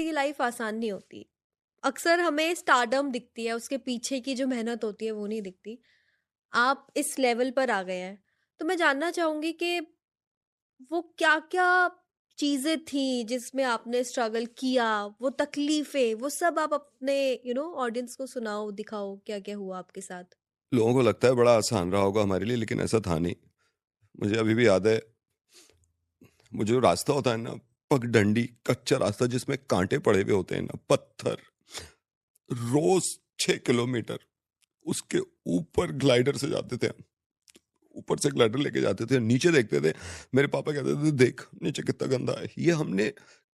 ये लाइफ आसान नहीं होती। अक्सर हमें स्टारडम दिखती है, उसके पीछे की जो मेहनत होती है वो नहीं दिखती। आप इस लेवल पर आ गए हैं, तो मैं जानना चाहूँगी कि वो क्या-क्या चीज़ें थी जिसमें आपने स्ट्रगल किया, वो तकलीफ़ें, वो सब आप अपने ऑडियंस को सुनाओ, दिखाओ क्या-क्या हुआ आपके साथ? लोगों को लगता है बड़ा आसान रहा होगा हमारे लिए, लेकिन ऐसा था नहीं। मुझे अभी भी याद है, वो जो रास्ता होता है ना, पगडंडी कच्चा रास्ता जिसमें कांटे पड़े हुए होते हैं ना, पत्थर, रोज 6 किलोमीटर उसके ऊपर ग्लाइडर से जाते थे हम। ऊपर से ग्लाइडर लेके जाते थे, नीचे देखते थे। मेरे पापा कहते थे देख नीचे कितना गंदा है। ये हमने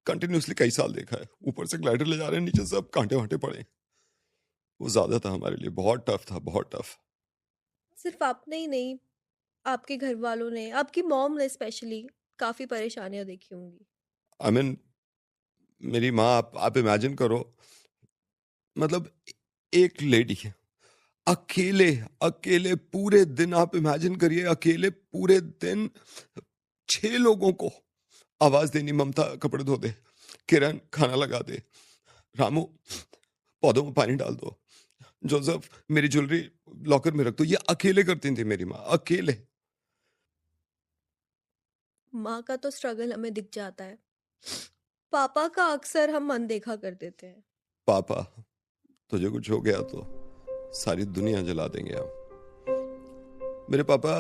कंटिन्यूअसली कई साल देखा है। ऊपर से ग्लाइडर ले जा रहे हैं, नीचे सब कांटे वांटे पड़े हैं। वो ज्यादा था हमारे लिए, बहुत टफ था, बहुत टफ। सिर्फ़ आपने ही नहीं, आपके घरवालों ने, आपकी मॉम ने स्पेशली काफ़ी परेशानियाँ देखी होंगी। आई मीन, मेरी माँ, आप इमेजिन करो, मतलब एक लेडी अकेले अकेले पूरे दिन, आप इमेजिन करिए, अकेले पूरे दिन 6 लोगों को आवाज देनी। ममता कपड़े धो दे, किरण खाना लगा दे, रामू पौधों में पानी डाल दो, जोसेफ मेरी ज्वेलरी लॉकर में रख दो। ये अकेले करती थी मेरी माँ, अकेले। माँ का तो स्ट्रगल हमें दिख जाता है। पापा का अक्सर हम अनदेखा कर देते हैं। पापा, तुझे कुछ हो गया तो सारी दुनिया जला देंगे हम। मेरे पापा,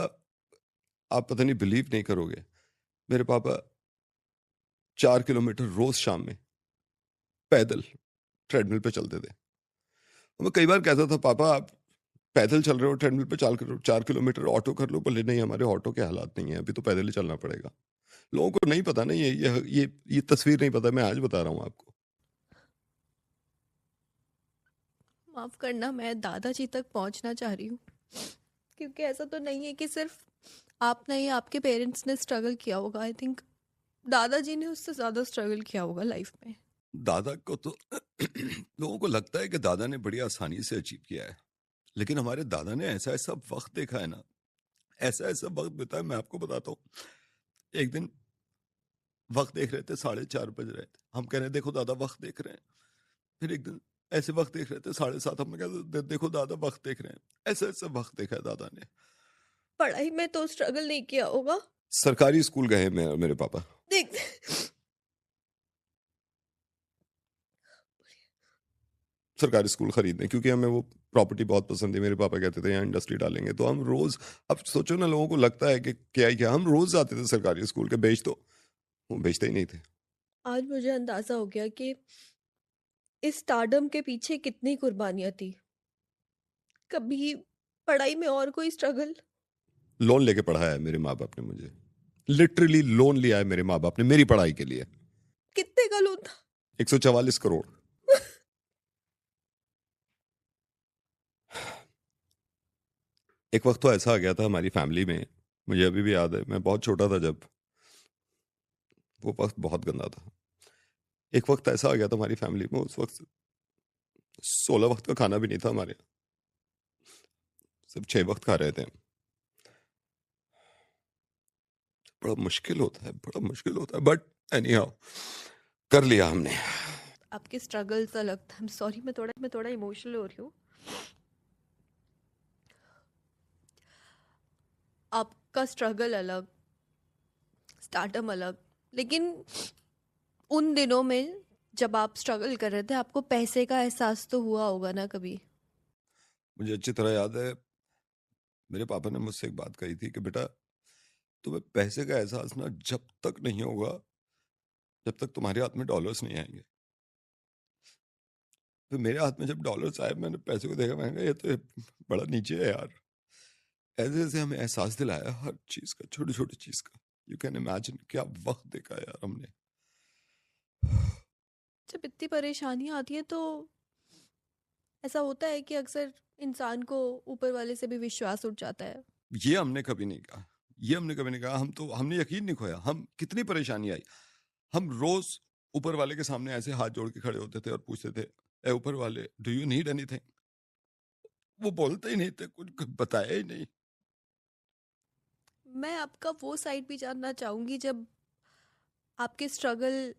आप पता नहीं बिलीव नहीं करोगे, मेरे पापा 4 किलोमीटर रोज शाम में पैदल ट्रेडमिल पे चलते थे। मैं कई बार कहता था पापा आप पैदल चल रहे हो ट्रेडमिल पे, 4 किलोमीटर ऑटो कर लो। बोले नहीं, हमारे ऑटो के हालात नहीं है, अभी तो पैदल ही चलना पड़ेगा। लोगों को नहीं पता ना, ये तस्वीर नहीं पता, मैं आज बता रहा हूँ आपको। माफ़ करना, मैं दादाजी तक पहुँचना चाह रही हूँ, क्योंकि ऐसा तो नहीं है कि सिर्फ़ आप नहीं, आपके पेरेंट्स ने स्ट्रगल किया होगा। आई थिंक दादाजी ने उससे ज़्यादा स्ट्रगल किया होगा लाइफ में। दादा को तो लोगों को लगता है कि दादा ने बड़ी आसानी से अचीव किया है, लेकिन हमारे दादा ने ऐसा ऐसा वक्त देखा है ना, ऐसा ऐसा वक्त बिताया। मैं आपको बताता हूँ, एक दिन वक्त देख रहे थे, 4:30 बज रहे थे, हम कह रहे हैं देखो दादा वक्त देख रहे हैं। फिर एक दिन ऐसे वक्त देख रहे थे 7:30, हम कहते देखो दादा वक्त देख रहे हैं। ऐसा ऐसा वक्त देखा है दादा ने। पढ़ाई में तो स्ट्रगल नहीं किया होगा। सरकारी स्कूल गए मेरे पापा। देख, सरकारी स्कूल खरीदने, क्योंकि हमें वो प्रॉपर्टी बहुत पसंद है। मेरे पापा कहते थे यहाँ इंडस्ट्री डालेंगे, तो हम रोज, अब सोचो ना, लोगों को लगता है कि क्या ही क्या, हम रोज जाते थे सरकारी स्कूल के। बेच दो, वो बेचते ही नहीं थे। आज मुझे अंदाज़ा हो गया कि इस स्टारडम के पीछे कितनी कुर्बानियाँ थी। कभी पढ़ाई में और कोई स्ट्रगल? लोन लेके पढ़ाया है मेरे माँ बाप ने मुझे, लिटरली लोन लिया है मेरे माँ बाप ने मेरी पढ़ाई के लिए। कितने का लोन था? 144 करोड़। एक वक्त तो ऐसा आ गया था हमारी फैमिली में, मुझे अभी भी याद है, मैं बहुत छोटा था जब, वो वक्त बहुत गंदा था। एक वक्त ऐसा आ गया था हमारी फैमिली में, उस वक्त 16 वक्त का खाना भी नहीं था हमारे यहाँ, सिर्फ 6 वक्त खा रहे थे। बड़ा मुश्किल होता है, बड़ा मुश्किल होता है, बट एनी हाउ कर लिया हमने। आपके स्ट्रगल्स अलग था। आई एम सॉरी, मैं थोड़ा इमोशनल हो रही हूँ। आपका स्ट्रगल अलग, स्टार्टअप अलग, लेकिन उन दिनों में जब आप स्ट्रगल कर रहे थे, आपको पैसे का एहसास तो हुआ होगा ना कभी? मुझे अच्छी तरह याद है, मेरे पापा ने मुझसे एक बात कही थी कि बेटा, तुम्हें पैसे का एहसास ना जब तक नहीं होगा, जब तक तुम्हारे हाथ में डॉलर्स नहीं आएंगे। फिर मेरे हाथ में जब डॉलर्स आए, मैंने पैसे को देखा, मैंने कहा ये तो बड़ा नीचे है यार। ऐसे ऐसे हमें एहसास दिलाया हर चीज का, छोटी छोटी चीज का। यू कैन इमेजिन क्या वक्त देखा यार हमने। जब इतनी परेशानियाँ आती हैं तो ऐसा होता है कि अक्सर इंसान को ऊपर वाले से भी विश्वास उठ जाता है। ये हमने कभी नहीं कहा, ये हमने कभी नहीं कहा। हमने यकीन नहीं खोया। हम कितनी परेशानी आई, हम रोज ऊपर वाले के सामने ऐसे हाथ जोड़ के खड़े होते थे और पूछते थे, ए ऊपर वाले, डू यू नीड एनीथिंग? वो बोलते ही नहीं थे, कुछ बताया ही नहीं। मैं आपका वो साइड भी जानना चाहूँगी जब आपके स्ट्रगल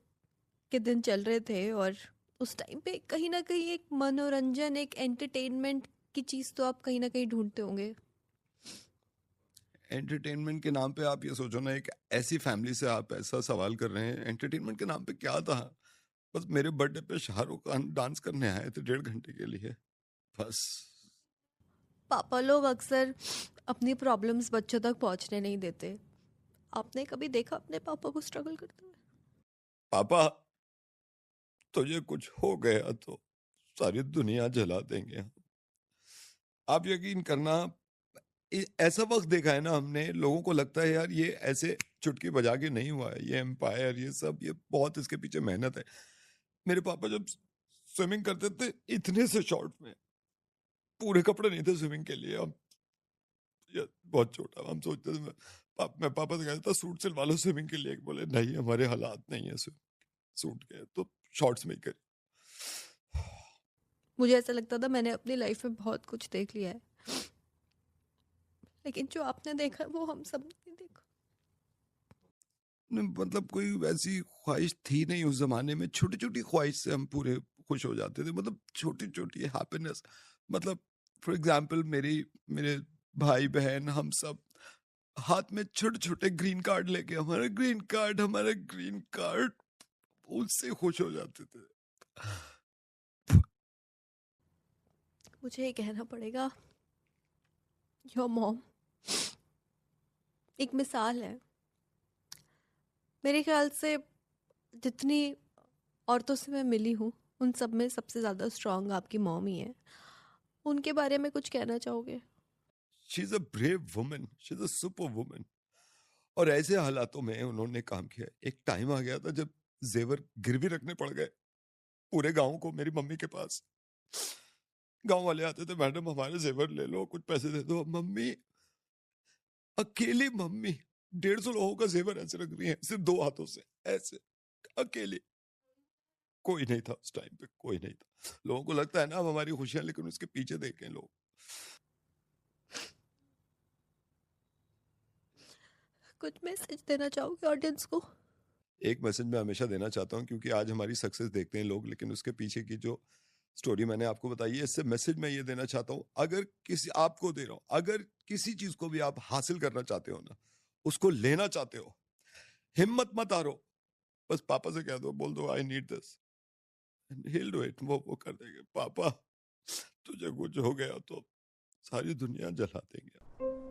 के दिन चल रहे थे, और उस टाइम पे कहीं ना कहीं एक मनोरंजन, एक एंटरटेनमेंट की चीज़ तो आप कहीं ना कहीं ढूंढते होंगे। एंटरटेनमेंट के नाम पे आप ये सोचो ना, एक ऐसी फैमिली से आप ऐसा सवाल कर रहे हैं, एंटरटेनमेंट के नाम पे क्या था? बस मेरे बर्थडे पे शाहरुख खान डांस करने आए थे 1.5 घंटे के लिए, बस। पापा लोग अक्सर अपनी प्रॉब्लम्स बच्चों तक पहुंचने नहीं देते। आपने कभी देखा अपने पापा को स्ट्रगल करते हुए? पापा, तुझे कुछ हो गया तो सारी दुनिया जला देंगे हम। आप यकीन करना, ऐसा वक्त देखा है ना हमने, लोगों को लगता है यार ये ऐसे चुटकी बजा के नहीं हुआ है, ये एम्पायर, ये सब, ये बहुत इसके पीछे मेहनत है। मेरे पापा जब स्विमिंग करते थे इतने से शॉर्ट में, पूरे कपड़े नहीं थे स्विमिंग के लिए, हम ये बहुत छोटा, हम सोचते थे मैं पापा से कहता था सूट सिलवा लो स्विमिंग के लिए, बोले नहीं हमारे हालात नहीं है सूट के, तो शॉर्ट्स में ही करे। मुझे ऐसा लगता था मैंने अपनी लाइफ में बहुत कुछ देख लिया है, लेकिन जो आपने देखा है वो हम सब ने नहीं देखा। मतलब कोई वैसी ख्वाहिश थी नहीं उस जमाने में, छोटी छोटी ख्वाहिश से हम पूरे खुश हो जाते थे, मतलब छोटी छोटी हैप्पीनेस। मतलब फॉर एग्जाम्पल मेरे भाई बहन हम सब हाथ में छोटे छोटे ग्रीन कार्ड लेके, हमारा ग्रीन कार्ड, उससे खुश हो जाते थे। मुझे ये कहना पड़ेगा, योर मॉम एक मिसाल है। मेरे ख्याल से जितनी औरतों से मैं मिली हूँ, उन सब में सबसे ज़्यादा स्ट्रांग आपकी मॉम ही है। उनके बारे में कुछ कहना चाहोगे? She is a brave woman, she is a super woman. और ऐसे हालातों में उन्होंने काम किया। एक टाइम आ गया था जब जेवर गिरवी रखने पड़ गए पूरे गांव को मेरी मम्मी के पास। गांव वाले आते थे, मैडम हमारे जेवर ले लो, कुछ पैसे दे दो। मम्मी, अकेली मम्मी 150 लोगों का जेवर ऐसे रख रही है सिर्फ 2 हाथों से, ऐसे अकेली। कोई नहीं था उस टाइम पे, कोई नहीं था। लोगों को लगता है ना अब हमारी खुशियां, लेकिन उसके पीछे देखें लोग। कुछ मैसेज देना चाहोगे ऑडियंस को? एक मैसेज मैं हमेशा देना चाहता हूँ, क्योंकि आज हमारी सक्सेस देखते हैं लोग, लेकिन उसके पीछे की जो स्टोरी मैंने आपको बताई है, इससे मैसेज मैं ये देना चाहता हूँ, अगर किसी, आपको दे रहा हूँ, अगर किसी चीज को भी आप हासिल करना चाहते हो ना, उसको लेना चाहते हो, हिम्मत मत हारो। बस पापा से कह दो, बोल दो I need this, he'll do it, वो कर देंगे। पापा, तुझे कुछ हो गया तो सारी दुनिया जला देंगे।